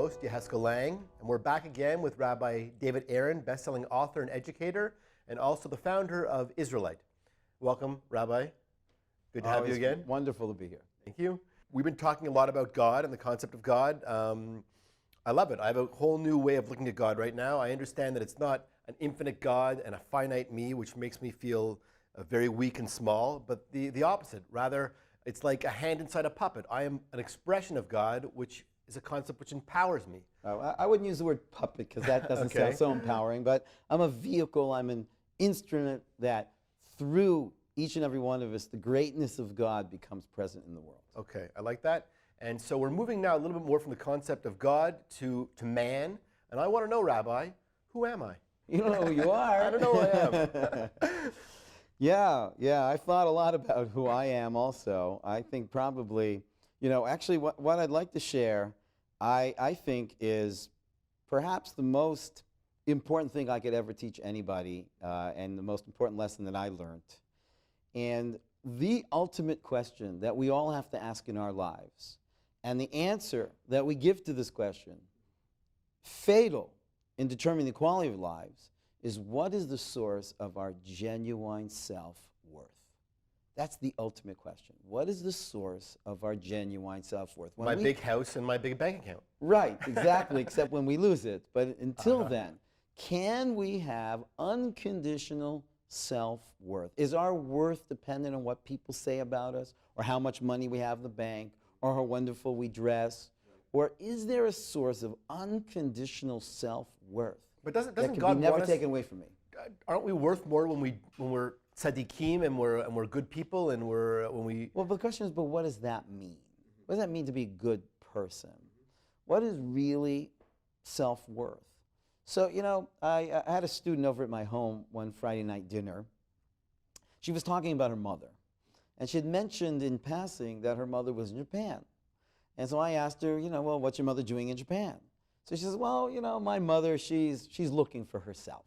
host, Yeheska Lang, and we're back again with Rabbi David Aaron, best-selling author and educator, and also the founder of Israelite. Welcome, Rabbi. Good to have you again. Wonderful to be here. Thank you. We've been talking a lot about God and the concept of God. I love it. I have a whole new way of looking at God right now. I understand that it's not an infinite God and a finite me, which makes me feel very weak and small, but the opposite. Rather, it's like a hand inside a puppet. I am an expression of God, which is a concept which empowers me. I wouldn't use the word puppet because that doesn't sound so empowering, but I'm a vehicle, I'm an instrument that through each and every one of us, the greatness of God becomes present in the world. Okay, I like that. And so we're moving now a little bit more from the concept of God to man. And I want to know, Rabbi, who am I? You don't know who you are. I don't know who I am. Yeah, I thought a lot about who I am also. I think probably, actually what I'd like to share, I think is perhaps the most important thing I could ever teach anybody and the most important lesson that I learned. And the ultimate question that we all have to ask in our lives, and the answer that we give to this question, fatal in determining the quality of lives, is what is the source of our genuine self-worth? That's the ultimate question. What is the source of our genuine self-worth? My big house and my big bank account. Right, exactly, except when we lose it. But until then, can we have unconditional self-worth? Is our worth dependent on what people say about us, or how much money we have in the bank, or how wonderful we dress? Or is there a source of unconditional self-worth? But doesn't that can God be never want us, taken away from me? Aren't we worth more when we're tzaddikim and we're good people and when we? Well, the question is, but what does that mean? What does that mean to be a good person? What is really self-worth? So, I had a student over at my home one Friday night dinner. She was talking about her mother, and she had mentioned in passing that her mother was in Japan. And so I asked her, well, what's your mother doing in Japan? So she says, well, my mother, she's looking for herself.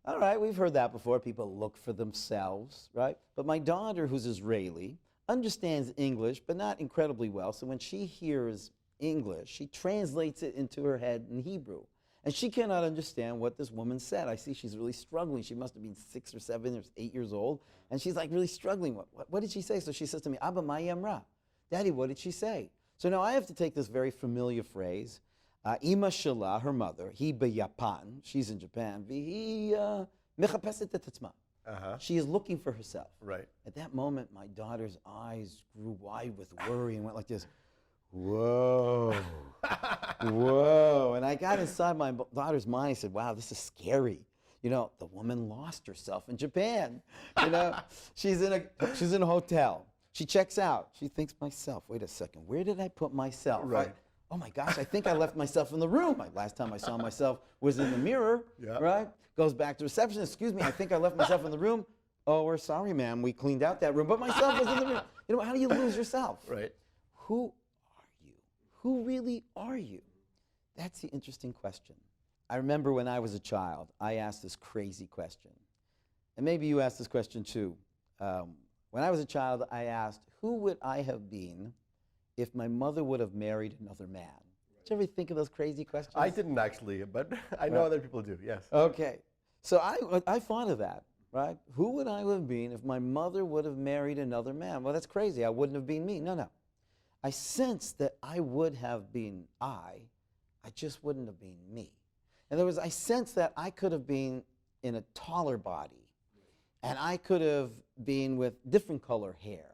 All right, we've heard that before. People look for themselves, right? But my daughter, who's Israeli, understands English, but not incredibly well. So when she hears English, she translates it into her head in Hebrew. And she cannot understand what this woman said. I see she's really struggling. She must have been 6 or 7 or 8 years old. And she's like really struggling. What did she say? So she says to me, Abba, ma yamra? Daddy, what did she say? So now I have to take this very familiar phrase, Ima Shala, her mother, he Japan, she's in Japan, vihi mechapeset et atzma. She is looking for herself. Right. At that moment, my daughter's eyes grew wide with worry and went like this, whoa, whoa. And I got inside my daughter's mind and said, wow, this is scary. The woman lost herself in Japan. She's in a hotel. She checks out. She thinks, myself, wait a second, where did I put myself? Right. Oh my gosh, I think I left myself in the room. Last time I saw myself was in the mirror, right? Goes back to reception, excuse me, I think I left myself in the room. Oh, we're sorry, ma'am, we cleaned out that room, but myself was in the room. How do you lose yourself? Right. Who are you? Who really are you? That's the interesting question. I remember when I was a child, I asked this crazy question. And maybe you asked this question too. When I was a child, I asked, who would I have been if my mother would have married another man? Did you ever think of those crazy questions? I didn't actually, but I know other people do, yes. Okay. So I thought of that, right? Who would I have been if my mother would have married another man? Well, that's crazy. I wouldn't have been me. No. I sensed that I would have been I just wouldn't have been me. In other words, I sensed that I could have been in a taller body, and I could have been with different color hair.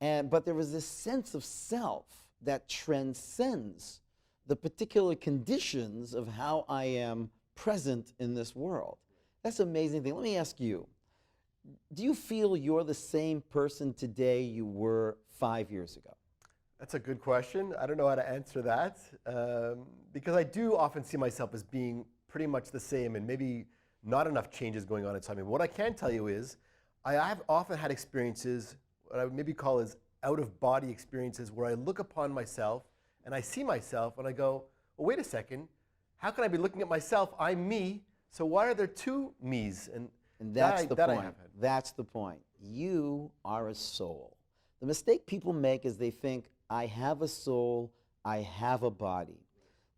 But there was this sense of self that transcends the particular conditions of how I am present in this world. That's an amazing thing. Let me ask you, do you feel you're the same person today you were 5 years ago? That's a good question. I don't know how to answer that because I do often see myself as being pretty much the same and maybe not enough changes going on inside me. What I can tell you is I have often had experiences, what I would maybe call as out-of-body experiences, where I look upon myself and I see myself and I go, well, wait a second, how can I be looking at myself? I'm me, so why are there two me's? And that's the point. That's the point. You are a soul. The mistake people make is they think, I have a soul, I have a body.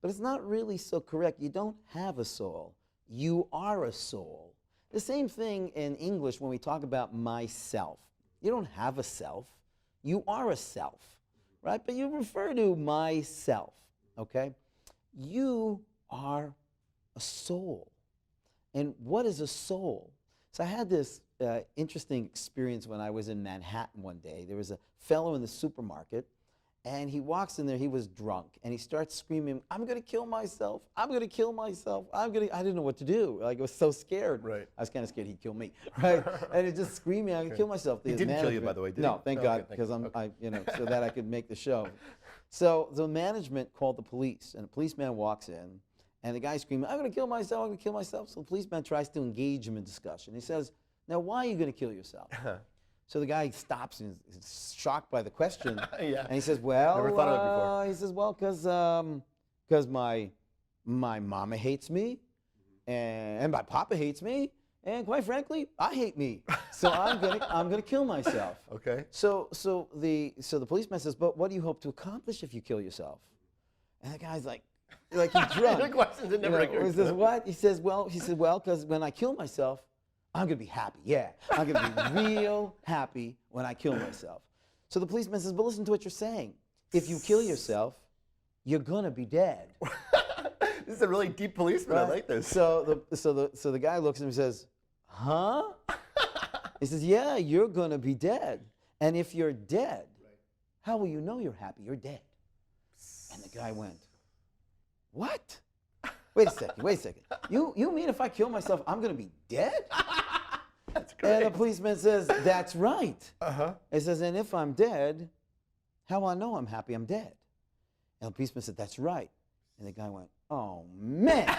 but it's not really so correct. You don't have a soul. You are a soul. The same thing in English when we talk about myself. You don't have a self. You are a self, right? But you refer to myself, okay? You are a soul. And what is a soul? So I had this interesting experience when I was in Manhattan one day. There was a fellow in the supermarket, and he walks in there, he was drunk, and he starts screaming, I'm going to kill myself, I'm going to kill myself, I didn't know what to do. Like, I was so scared. Right. I was kind of scared he'd kill me, right? And it's just screaming, I'm going to kill myself. He didn't kill you, by the way, did he? No, thank God, Okay, because okay. so that I could make the show. So the management called the police, and the policeman walks in, and the guy's screaming, I'm going to kill myself, I'm going to kill myself. So the policeman tries to engage him in discussion. He says, now, why are you going to kill yourself? So the guy stops and is shocked by the question. Yeah. And he says, well, Never thought of it before. he says, well, because my mama hates me, and my papa hates me, and quite frankly, I hate me. So I'm gonna kill myself. Okay. So the policeman says, but what do you hope to accomplish if you kill yourself? And the guy's like he's drunk. The questions that never occurred He to says, him. what? He said, well, because when I kill myself, I'm going to be happy. Yeah, I'm going to be real happy when I kill myself. So the policeman says, but listen to what you're saying. If you kill yourself, you're going to be dead. This is a really deep policeman. Right? I like this. So the guy looks at him and says, huh? He says, yeah, you're going to be dead. And if you're dead, how will you know you're happy? You're dead. And the guy went, what? Wait a second. You mean if I kill myself, I'm going to be dead? That's great. And the policeman says, that's right. Uh-huh. He says, and if I'm dead, how will I know I'm happy? I'm dead. And the policeman said, that's right. And the guy went, oh, man.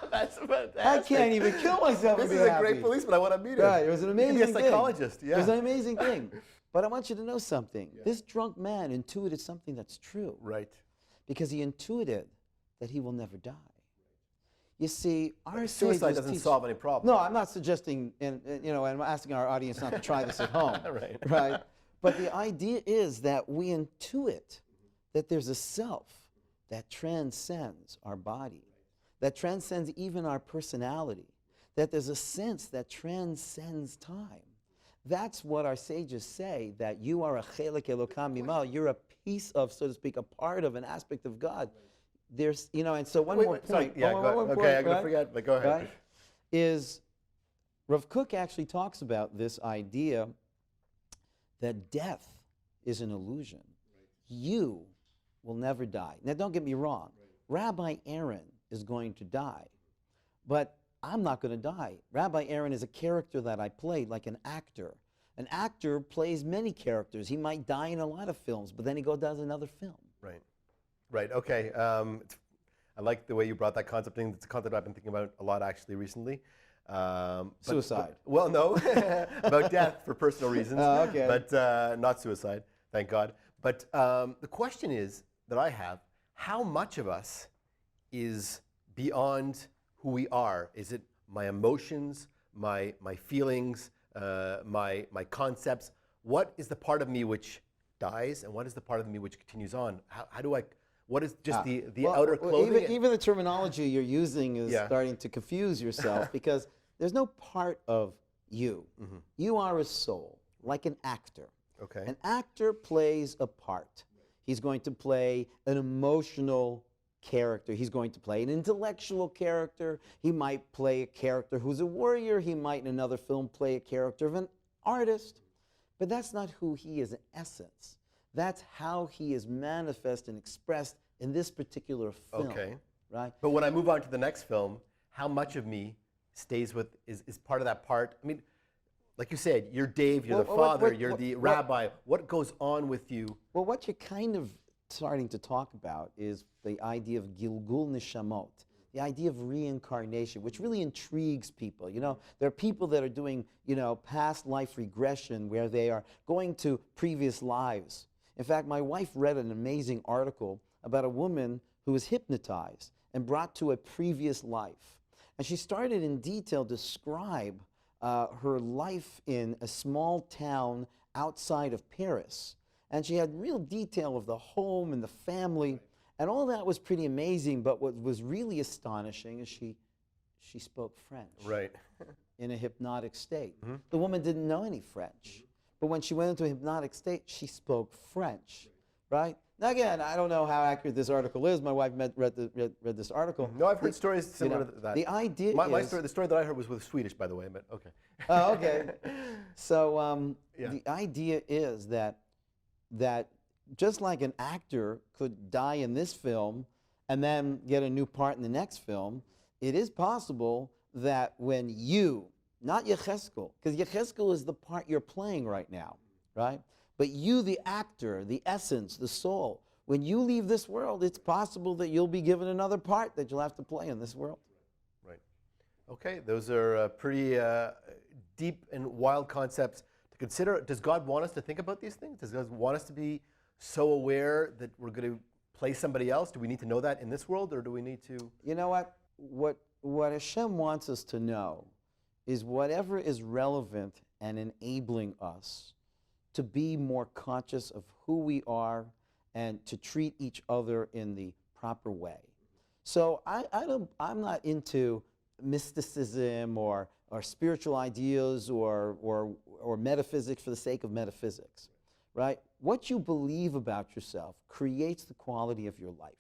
That's fantastic. I can't even kill myself This and be is a happy. great policeman. I want to meet him. Right, it was an amazing He thing. could be a psychologist. Yeah. It was an amazing thing. But I want you to know something. This drunk man intuited something that's true. Right. Because he intuited that he will never die. You see, our Suicide sages doesn't teach- solve any problem. No, I'm not suggesting, and I'm asking our audience not to try this at home. Right. Right? But the idea is that we intuit that there's a self that transcends our body, that transcends even our personality, that there's a sense that transcends time. That's what our sages say, that you are a chelek elokam mimal, you're a piece of, so to speak, a part of an aspect of God. There's, and so one more Sorry. point. Yeah, one go more ahead. point, Okay, I'm going right? to forget, but go ahead. Right? Is Rav Kook actually talks about this idea that death is an illusion. You will never die. Now, don't get me wrong. Rabbi Aaron is going to die, but I'm not going to die. Rabbi Aaron is a character that I played like an actor. An actor plays many characters. He might die in a lot of films, but then he does another film. Right. Right. Okay. I like the way you brought that concept in. It's a concept I've been thinking about a lot actually recently. Suicide. Well, no, about death for personal reasons. Oh, okay. But not suicide, thank God. But the question is that I have: how much of us is beyond who we are? Is it my emotions, my feelings, my concepts? What is the part of me which dies, and what is the part of me which continues on? How do I? What is just the outer clothing? Even the terminology you're using is starting to confuse yourself because there's no part of you. Mm-hmm. You are a soul, like an actor. Okay. An actor plays a part. He's going to play an emotional character. He's going to play an intellectual character. He might play a character who's a warrior. He might, in another film, play a character of an artist. But that's not who he is in essence. That's how he is manifest and expressed in this particular film. Okay. Right? But when I move on to the next film, how much of me stays with, is part of that part? I mean, like you said, you're Dave, you're the father, you're the rabbi. What goes on with you? Well, what you're kind of starting to talk about is the idea of Gilgul Nishamot, the idea of reincarnation, which really intrigues people. There are people that are doing, past life regression where they are going to previous lives. In fact, my wife read an amazing article about a woman who was hypnotized and brought to a previous life. And she started in detail to describe her life in a small town outside of Paris. And she had real detail of the home and the family. And all that was pretty amazing, but what was really astonishing is she spoke French Right. in a hypnotic state. The woman didn't know any French, but when she went into a hypnotic state, she spoke French, right? Now again, I don't know how accurate this article is. My wife read this article. No, I've heard stories similar to that. The idea the story that I heard was with Swedish, by the way, but okay. Oh, okay. So Yeah. the idea is that just like an actor could die in this film and then get a new part in the next film, it is possible that when you, not Yecheskel, because Yecheskel is the part you're playing right now, right? But you, the actor, the essence, the soul, when you leave this world, it's possible that you'll be given another part that you'll have to play in this world. Right. Okay, those are pretty deep and wild concepts to consider. Does God want us to think about these things? Does God want us to be so aware that we're going to play somebody else? Do we need to know that in this world, or do we need to? You know what? What Hashem wants us to know is whatever is relevant and enabling us to be more conscious of who we are and to treat each other in the proper way. So I'm not into mysticism or spiritual ideas or metaphysics for the sake of metaphysics, right? What you believe about yourself creates the quality of your life.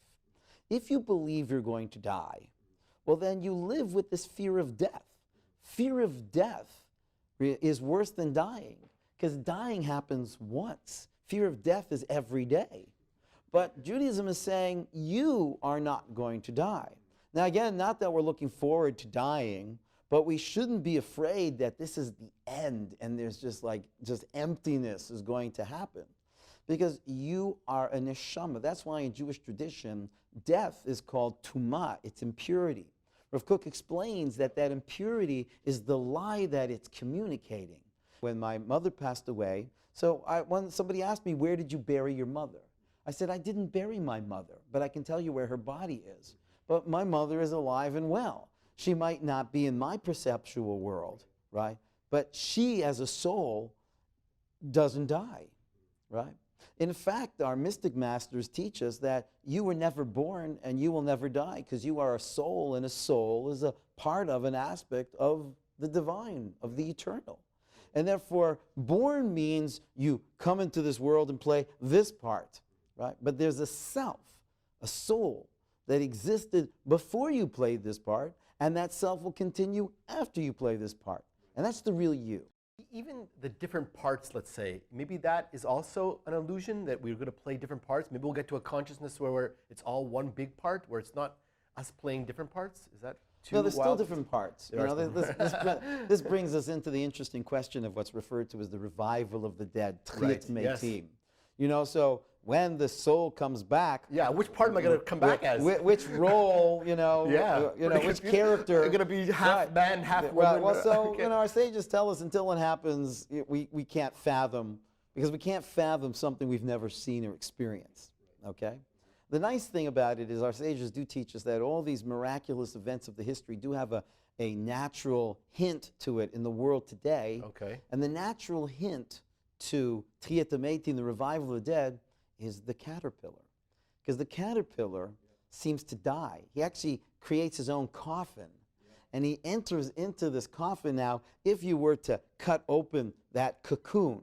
If you believe you're going to die, well, then you live with this fear of death. Fear of death is worse than dying, because dying happens once. Fear of death is every day. But Judaism is saying you are not going to die. Now again, not that we're looking forward to dying, but we shouldn't be afraid that this is the end and there's just emptiness is going to happen. Because you are a neshama. That's why in Jewish tradition, death is called tumah, it's impurity. Rav Kook explains that impurity is the lie that it's communicating. When my mother passed away, when somebody asked me, where did you bury your mother? I said, I didn't bury my mother, but I can tell you where her body is. But my mother is alive and well. She might not be in my perceptual world, right? But she as a soul doesn't die, right? In fact, our mystic masters teach us that you were never born and you will never die, because you are a soul, and a soul is a part of an aspect of the divine, of the eternal. And therefore, born means you come into this world and play this part, right? But there's a self, a soul that existed before you played this part, and that self will continue after you play this part. And that's the real you. Even the different parts, let's say, maybe that is also an illusion, that we're going to play different parts. Maybe we'll get to a consciousness where it's all one big part, where it's not us playing different parts. Is that too No, there's wild? still different parts. You know, this brings us into the interesting question of what's referred to as the revival of the dead, Right, Triat yes. Meitim. You know, so when the soul comes back, Yeah, which part am I going to come back as? which role, you know, which character? You're going to be half Right. man, half Right. woman. Well, so Okay. you know, our sages tell us until it happens, we can't fathom, because we can't fathom something we've never seen or experienced. Okay. The nice thing about it is our sages do teach us that all these miraculous events of the history do have a natural hint to it in the world today. Okay. And the natural hint to Triat Meitim, the revival of the dead, is the caterpillar. Because the caterpillar seems to die. He actually creates his own coffin. And he enters into this coffin. Now, if you were to cut open that cocoon,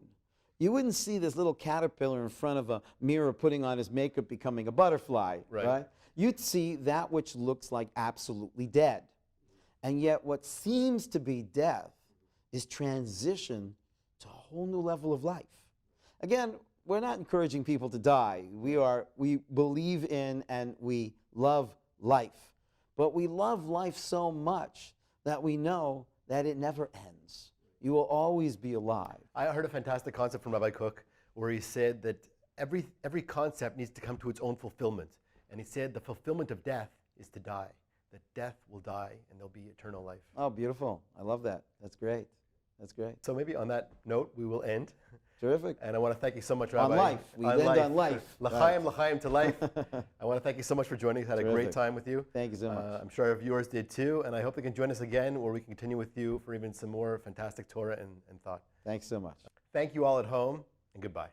you wouldn't see this little caterpillar in front of a mirror putting on his makeup becoming a butterfly, right? You'd see that which looks like absolutely dead. And yet what seems to be death is transition to a whole new level of life. Again, we're not encouraging people to die. We believe in and we love life. But we love life so much that we know that it never ends. You will always be alive. I heard a fantastic concept from Rabbi Kook where he said that every concept needs to come to its own fulfillment. And he said the fulfillment of death is to die. That death will die and there'll be eternal life. Oh, beautiful. I love that. That's great. That's great. So maybe on that note, we will end. Terrific. And I want to thank you so much, Rabbi. On life. We end on life. L'chaim, l'chaim to life. I want to thank you so much for joining us. Had a great Terrific. time with you. Thank you so much. I'm sure our viewers did too. And I hope they can join us again where we can continue with you for even some more fantastic Torah and thought. Thanks so much. Thank you all at home, and goodbye.